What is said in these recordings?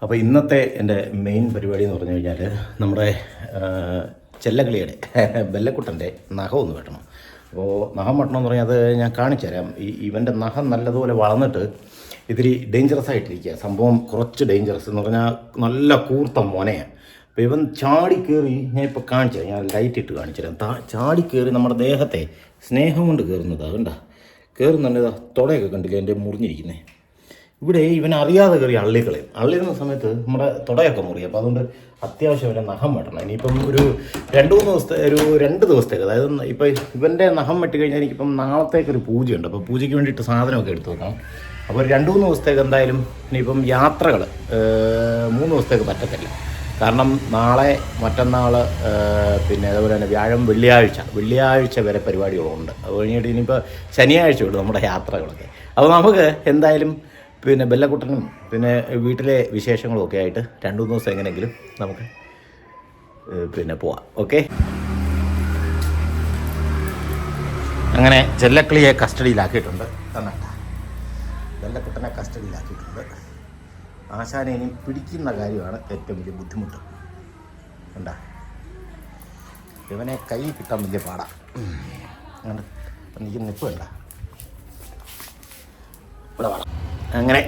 അപ്പോൾ ഇന്നത്തെ എൻ്റെ മെയിൻ പരിപാടി എന്ന് പറഞ്ഞു കഴിഞ്ഞാൽ നമ്മുടെ ചെല്ലക്കിളിയുടെ ബെല്ലക്കുട്ടൻ്റെ നഖം ഒന്ന് വെട്ടണം. അപ്പോൾ നഖം വെട്ടണം എന്ന് പറഞ്ഞാൽ അത് ഞാൻ കാണിച്ചു തരാം. ഇവൻ്റെ നഖം നല്ലതുപോലെ വളർന്നിട്ട് ഇത്തിരി ഡേഞ്ചറസ് ആയിട്ടിരിക്കുക. സംഭവം കുറച്ച് ഡേഞ്ചറസ് എന്ന് പറഞ്ഞാൽ നല്ല കൂർത്ത മോനയാണ്. അപ്പോൾ ഇവൻ ചാടി കയറി, ഞാൻ ഇപ്പോൾ കാണിച്ചു തരാം, ഞാൻ ലൈറ്റ് ഇട്ട് കാണിച്ചു തരാം. ചാടി കയറി നമ്മുടെ ദേഹത്തെ സ്നേഹം കൊണ്ട് കയറുന്നതാണ്. കണ്ട കയറുന്നുണ്ട്, തുടയൊക്കെ കണ്ടില്ല എൻ്റെ മുറിഞ്ഞിരിക്കുന്നത്. ഇവിടെ ഇവൻ അറിയാതെ കയറി അള്ളിക്കളയും. അള്ളിരുന്ന സമയത്ത് നമ്മുടെ തുടയൊക്കെ മുറിയും. അപ്പോൾ അതുകൊണ്ട് അത്യാവശ്യം ഇവൻ്റെ നഖം വെട്ടണം. ഇനിയിപ്പം ഒരു 2 ദിവസത്തേക്ക്, അതായത് ഇപ്പം ഇവൻ്റെ നഖം വെട്ടി കഴിഞ്ഞാൽ എനിക്കിപ്പം നാളത്തേക്കൊരു പൂജയുണ്ട്. അപ്പോൾ പൂജയ്ക്ക് വേണ്ടിയിട്ട് സാധനമൊക്കെ എടുത്തു വെക്കണം. അപ്പോൾ 2-3 ദിവസത്തേക്ക് എന്തായാലും ഇനിയിപ്പം യാത്രകൾ 3 ദിവസത്തേക്ക് പറ്റത്തില്ല. കാരണം നാളെ, മറ്റന്നാൾ, പിന്നെ അതുപോലെ തന്നെ വ്യാഴം, വെള്ളിയാഴ്ച വരെ പരിപാടികളുണ്ട്. അത് കഴിഞ്ഞിട്ട് ഇനിയിപ്പോൾ ശനിയാഴ്ച ഉണ്ട് നമ്മുടെ യാത്രകളൊക്കെ. അപ്പോൾ നമുക്ക് എന്തായാലും പിന്നെ ബെല്ലക്കുട്ടനും പിന്നെ വീട്ടിലെ വിശേഷങ്ങളും ഒക്കെ ആയിട്ട് 2-3 ദിവസം എങ്ങനെയെങ്കിലും നമുക്ക് പിന്നെ പോവാം. ഓക്കെ, അങ്ങനെ ചെല്ലക്കിളിയെ കസ്റ്റഡിയിലാക്കിയിട്ടുണ്ട്. ബെല്ലക്കുട്ടനെ കസ്റ്റഡിയിലാക്കിയിട്ടുണ്ട്. ആശാനെ ഇനി പിടിക്കുന്ന കാര്യമാണ് ഏറ്റവും വലിയ ബുദ്ധിമുട്ട്. കണ്ട ഇവനെ കൈ കിട്ടാൻ വലിയ പാടാ. അങ്ങനെ എനിക്ക് നിൽപ്പ് വേണ്ട, ഇവിടെ വേണം. അങ്ങനെ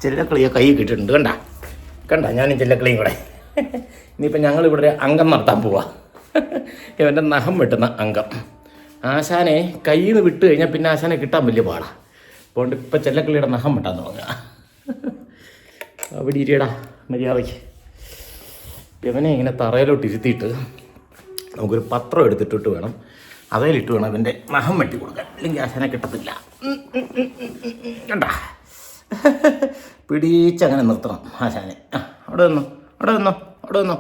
ചെല്ലക്കിളിയെ കൈ കിട്ടിയിട്ടുണ്ട്. കണ്ട ഞാനും ചെല്ലക്കിളിയും കൂടെ. ഇനിയിപ്പോൾ ഞങ്ങളിവിടെ ഒരു അംഗം നടത്താൻ പോവാ. ഇവൻ്റെ നഖം വെട്ടുന്ന അംഗം. ആശാനെ കയ്യിൽ നിന്ന് വിട്ട് കഴിഞ്ഞാൽ പിന്നെ ആശാനെ കിട്ടാൻ വലിയ പാടാണ്. അതുകൊണ്ട് ഇപ്പം ചെല്ലക്കിളിയുടെ നഖം വെട്ടാൻ തുടങ്ങുക. അവിടെ ഇരിയടാ മര്യാദയ്ക്ക്. ഇവനെ ഇങ്ങനെ തറയിലോട്ട് ഇരുത്തിയിട്ട് നമുക്കൊരു പത്രം എടുത്തിട്ടിട്ട് വേണം, അതേലിട്ട് വേണം ഇവൻ്റെ നഖം വെട്ടി കൊടുക്കാൻ. അല്ലെങ്കിൽ ആശാനെ കിട്ടത്തില്ല. കണ്ട പിടിച്ചങ്ങനെ നിർത്തണം ആശാനെ. അവിടെ നിന്നോ.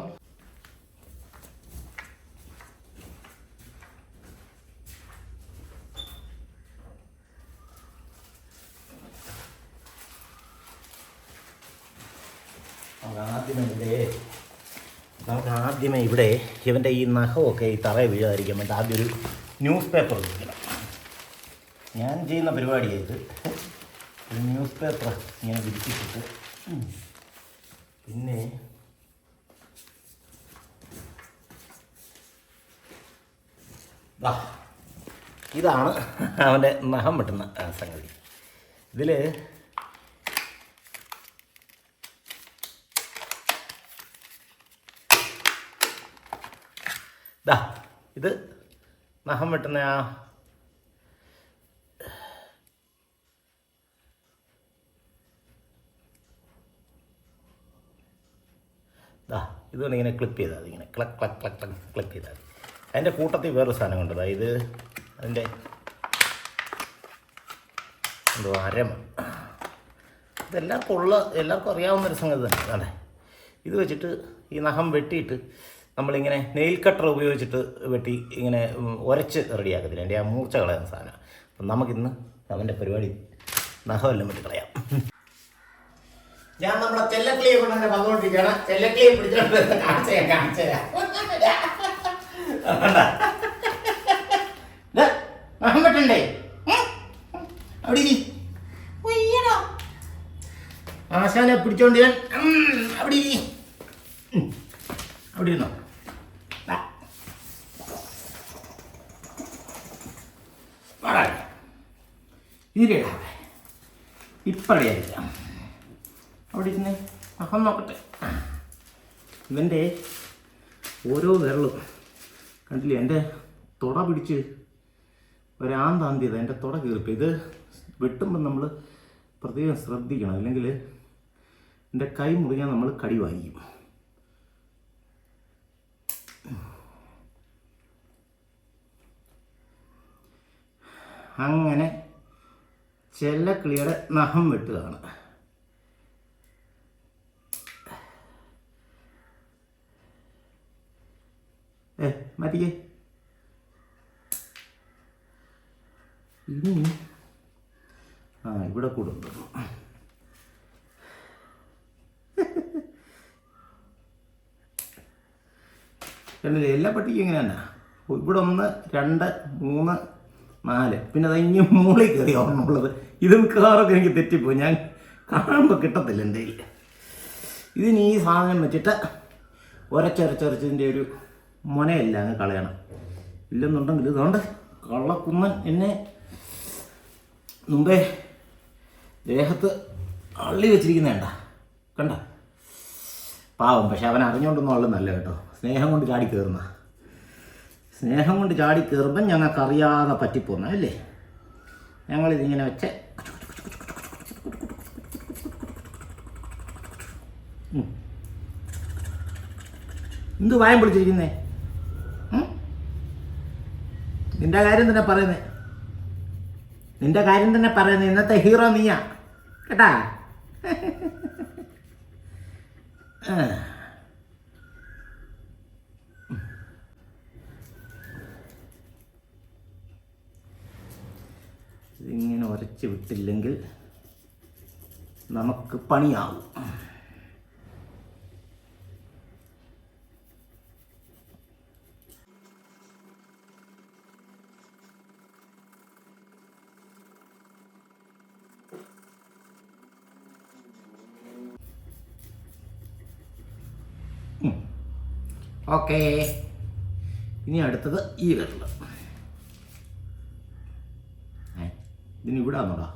ആദ്യമേ ഇവിടെ ഇവൻ്റെ ഈ നഖമൊക്കെ ഈ തറയെ വീഴാതിരിക്കാൻ വേണ്ടി ആദ്യം ഒരു ന്യൂസ് പേപ്പർ ഉപയോഗിക്കണം. ഞാൻ ചെയ്യുന്ന പരിപാടിയായത് ഒരു ന്യൂസ് പേപ്പർ ഇങ്ങനെ വിരിച്ചിട്ടിട്ട്, പിന്നെ ഇതാണ് അവൻ്റെ നഖം വെട്ടുന്ന സംഗതി. ഇതിൽ ഇത് നഖം വെട്ടുന്ന ഇതുകൊണ്ട് ഇങ്ങനെ ക്ലിപ്പ് ചെയ്താൽ മതി. ഇങ്ങനെ ക്ലിപ്പ് ചെയ്താൽ മതി. അതിൻ്റെ കൂട്ടത്തിൽ വേറൊരു സാധനം കൊണ്ടതാ. ഇത് അതിൻ്റെ എന്തോ അരമ. എല്ലാവർക്കും അറിയാവുന്നൊരു സംഗതി തന്നെ. അതെ, ഇത് വെച്ചിട്ട് ഈ നഖം വെട്ടിയിട്ട് നമ്മളിങ്ങനെ നെയിൽ കട്ടർ ഉപയോഗിച്ചിട്ട് വെട്ടി ഇങ്ങനെ ഉരച്ച് റെഡിയാക്കത്തില്ല, എൻ്റെ ആ മൂർച്ച കളയുന്ന സാധനം. അപ്പം നമുക്കിന്ന് അവൻ്റെ പരിപാടി നഖമെല്ലാം വെട്ടി കളയാം. ഞാൻ നമ്മളെ ചെല്ലക്കിളിയെ കൊണ്ട് അങ്ങനെ വന്നുകൊണ്ടിരിക്കുകയാണ്. ചെല്ലക്കിളിയെ പിടിച്ചോണ്ട് കാണിച്ചു തരാം. നഖം വെട്ടണ്ടേ? അവിടെ ആശാനെ പിടിച്ചോണ്ട് ഞാൻ അവിടെ ഇരുന്നോ. ഇപ്പടിയായിരിക്കാം. അവിടെ ഇരുന്ന് നഖം നോക്കട്ടെ. ഇവൻ്റെ ഓരോ വിരളും കണ്ടില്ലേ, എൻ്റെ തുട പിടിച്ച് ഒരാന്താന്തിയത് എൻ്റെ തുട കീറിപ്പോൾ. ഇത് വെട്ടുമ്പം നമ്മൾ പ്രത്യേകം ശ്രദ്ധിക്കണം, അല്ലെങ്കിൽ എൻ്റെ കൈ മുറിഞ്ഞാൽ നമ്മൾ കടി വാങ്ങിക്കും. അങ്ങനെ ചെല്ലക്കിളിയുടെ നഖം വെട്ടുകയാണ്. മതിയേ, ഇനി ഇവിടെ കൂടെ ഉണ്ട്. കണ്ടില്ലേ, എല്ലാ പട്ടിക്കും ഇങ്ങനെ തന്നെ. ഇവിടെ 1, 2, 3, 4, പിന്നെ അത് ഇനി മുകളിൽ കയറി ഓർമ്മയുള്ളത്. ഇത് മിക്കവാറൊക്കെ എനിക്ക് തെറ്റിപ്പോയി. ഞാൻ കാണുമ്പോൾ കിട്ടത്തില്ല എൻ്റെ കയ്യിൽ. ഇതിന് ഈ സാധനം വെച്ചിട്ട് ഒരച്ചൊരച്ചൊരച്ചതിൻ്റെ ഒരു മുനയല്ല അങ്ങ് കളയണം. ഇല്ലെന്നുണ്ടെങ്കിൽ ഇതുകൊണ്ട് കള്ളക്കുന്നൻ എന്നെ മുമ്പേ ദേഹത്ത് അള്ളി വെച്ചിരിക്കുന്നേണ്ട കണ്ട പാവം. പക്ഷെ അവൻ അറിഞ്ഞുകൊണ്ടൊന്നും അള്ളുന്നല്ല കേട്ടോ, സ്നേഹം കൊണ്ട് ചാടി കയറുന്ന. സ്നേഹം കൊണ്ട് ചാടി കയറുമ്പം ഞങ്ങൾക്കറിയാതെ പറ്റിപ്പോന്ന അല്ലേ. ഞങ്ങളിതിങ്ങനെ വെച്ച് എന്ത് വായം പിടിച്ചിരിക്കുന്നേ? നിന്റെ കാര്യം തന്നെ പറയുന്നേ, നിന്റെ കാര്യം തന്നെ പറയുന്നേ. ഇന്നത്തെ ഹീറോ നീയാ കേട്ടാ. ഇതിങ്ങനെ ഉരച്ച് വിട്ടില്ലെങ്കിൽ നമുക്ക് പണിയാവും. ഓക്കേ, ഇനി അടുത്തത് ഈ വിരൽ. ഇതിന് ഇവിടെ വന്നോടാ.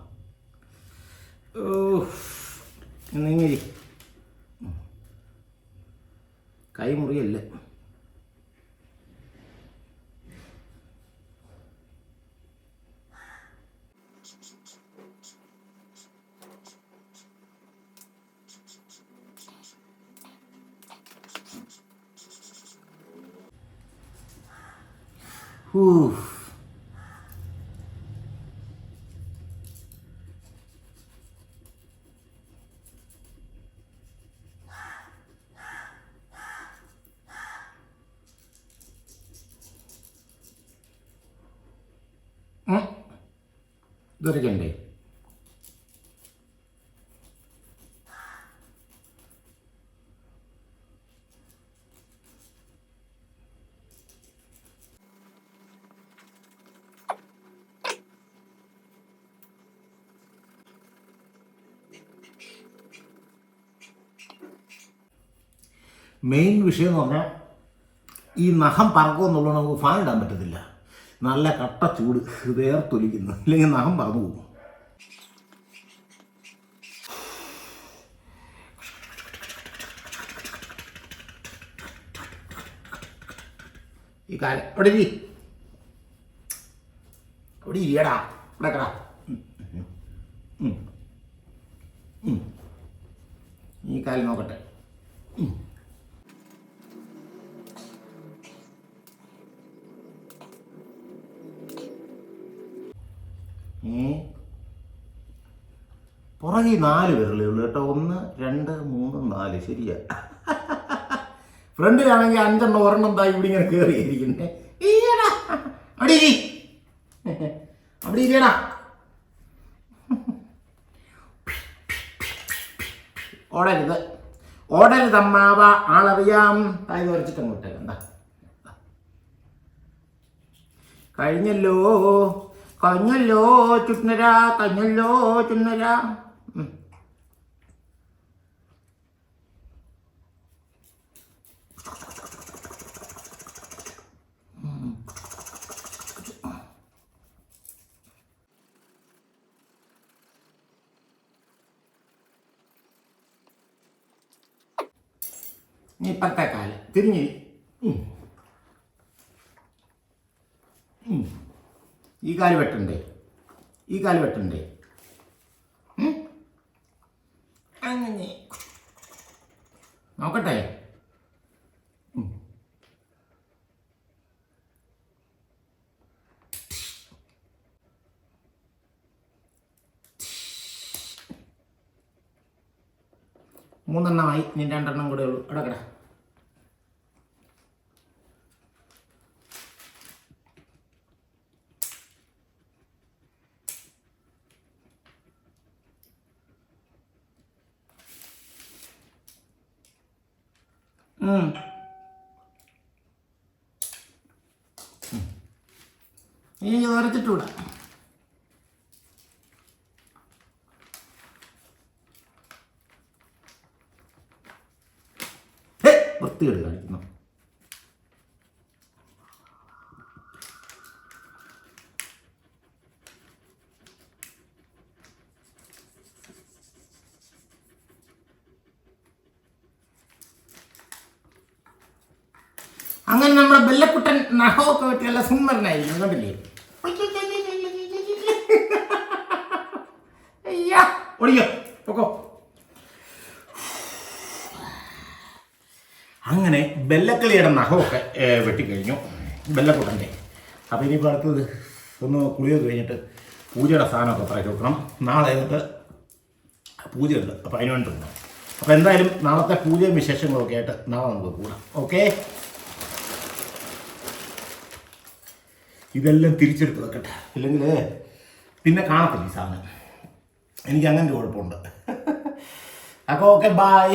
നീങ്ങി കൈ മുറിയല്ലേ. ഇതൊരക്കണ്ടേ? മെയിൻ വിഷയം എന്ന് പറഞ്ഞാൽ ഈ നഖം പറക്കുമെന്നുള്ളത് നമുക്ക് ഫാൻ ഇടാൻ പറ്റത്തില്ല. നല്ല കട്ട ചൂട് വേർത്തൊലിക്കുന്നു, ഇല്ലെങ്കിൽ നഖം പറന്നു പോകും. ഈ കാലം ഇവിടെ ഇവിടെ ഇരിയടാ, ഇവിടെ കടാ. ഈ കാലം നോക്കട്ടെ. പുറകെ 4 വിരലേ ഉള്ളൂ കേട്ടോ. 1 2 3 4 ശരിയാ. ഫ്രണ്ടിലാണെങ്കിൽ 5 ഒരെണ്ണം തായി ഇവിടെ ഇങ്ങനെ കയറിയിരിക്കുന്നേ. അവിടെ ഇരിയടാ. ഓടരുതമ്മാവ, ആളറിയാം. തായി വരച്ചിട്ട് അങ്ങോട്ടേ എന്താ കഴിഞ്ഞല്ലോ ചുന്നര, കഴിഞ്ഞല്ലോ ചുന്നര. ഇനി ഇപ്പത്തെ കാലം തിരിഞ്ഞ് ഈ കാല് വെട്ടണ്ടേ, ഈ കാല് വെട്ടണ്ടേ. അങ്ങനെ നോക്കട്ടെ. മൂന്നെണ്ണമായി, ഇനി 2 എണ്ണം കൂടെ ഉള്ളൂ. അടക്കട. ഇനി ഉരച്ചിട്ടൂടാ. വൃത്തികേട് കാണിക്കുന്നു. അങ്ങനെ നമ്മുടെ ബെല്ലക്കുട്ടൻ നഖമൊക്കെ വെട്ടിയുള്ള സുന്ദരനായിരിക്കും, കണ്ടില്ലേ? ഒടിയോ പൊക്കോ. അങ്ങനെ ബെല്ലക്കിളിയുടെ നഖമൊക്കെ വെട്ടിക്കഴിഞ്ഞു ബെല്ലക്കുട്ടൻ്റെ. അപ്പോൾ ഇനിയിപ്പോൾ അടുത്തത് ഒന്ന് കുളിയൊക്കെ കഴിഞ്ഞിട്ട് പൂജയുടെ സാധനമൊക്കെ പറക്കി വെക്കണം. നാളെ എന്നിട്ട് പൂജയുണ്ട്, അപ്പോൾ അതിന് വേണ്ടി ഉണ്ട്. അപ്പോൾ എന്തായാലും നാളത്തെ പൂജയും വിശേഷങ്ങളൊക്കെ ആയിട്ട് നാളെ നമുക്ക് കൂടാം. ഓക്കെ, ഇതെല്ലാം തിരിച്ചെടുത്ത് വെക്കട്ടെ, ഇല്ലെങ്കിൽ പിന്നെ കാണത്തില്ല ഈ സാധനം. എനിക്ക് അങ്ങനെ ഒരു കുഴപ്പമുണ്ട്. അപ്പോൾ ഓക്കെ, ബൈ.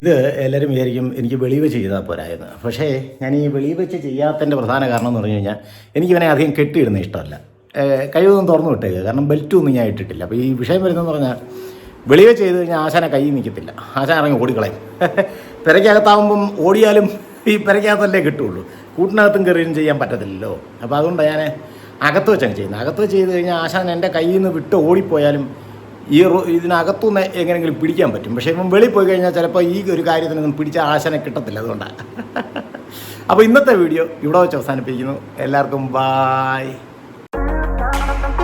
ഇത് എല്ലാവരും വിചാരിക്കും എനിക്ക് വെളിയിൽ വെച്ച് ചെയ്താൽ പോരായിരുന്നു. പക്ഷേ ഞാൻ ഈ വെളിയിൽ വെച്ച് ചെയ്യാത്തതിൻ്റെ പ്രധാന കാരണം എന്ന് പറഞ്ഞു കഴിഞ്ഞാൽ എനിക്കിവനെ അധികം കെട്ടിയിടുന്ന ഇഷ്ടമല്ല. കഴിവൊന്നും തുറന്നു വിട്ടേക്കുക, കാരണം ബെൽറ്റൊന്നും ഞാൻ ഇട്ടിട്ടില്ല. അപ്പോൾ ഈ വിഷയം വരുന്നതെന്ന് പറഞ്ഞാൽ വെളിയിൽ വെച്ച് ചെയ്ത് കഴിഞ്ഞാൽ ആശാനെ കയ്യിൽ നിൽക്കത്തില്ല, ആശാൻ ഇറങ്ങി ഓടിക്കളയും. പെരയ്ക്കകത്താകുമ്പം ഓടിയാലും ഈ പെരയ്ക്കകത്തല്ലേ കിട്ടുള്ളൂ, കൂട്ടിനകത്തും കയറിയും ചെയ്യാൻ പറ്റത്തില്ലല്ലോ. അപ്പോൾ അതുകൊണ്ടാണ് ഞാൻ അകത്ത് വെച്ചാണ് ചെയ്യുന്നത്. അകത്ത് വെച്ച് ചെയ്ത് കഴിഞ്ഞാൽ ആശാൻ എൻ്റെ കയ്യിൽ നിന്ന് വിട്ട് ഓടിപ്പോയാലും ഇതിനകത്തുനിന്ന് എങ്ങനെയെങ്കിലും പിടിക്കാൻ പറ്റും. പക്ഷേ ഇപ്പം വെളിയിൽ പോയി കഴിഞ്ഞാൽ ചിലപ്പോൾ ഈ ഒരു കാര്യത്തിനൊന്നും പിടിച്ച ആശാനെ കിട്ടത്തില്ല. അതുകൊണ്ടാണ്. അപ്പോൾ ഇന്നത്തെ വീഡിയോ ഇവിടെ വെച്ച് അവസാനിപ്പിക്കുന്നു. എല്ലാവർക്കും ബായ്.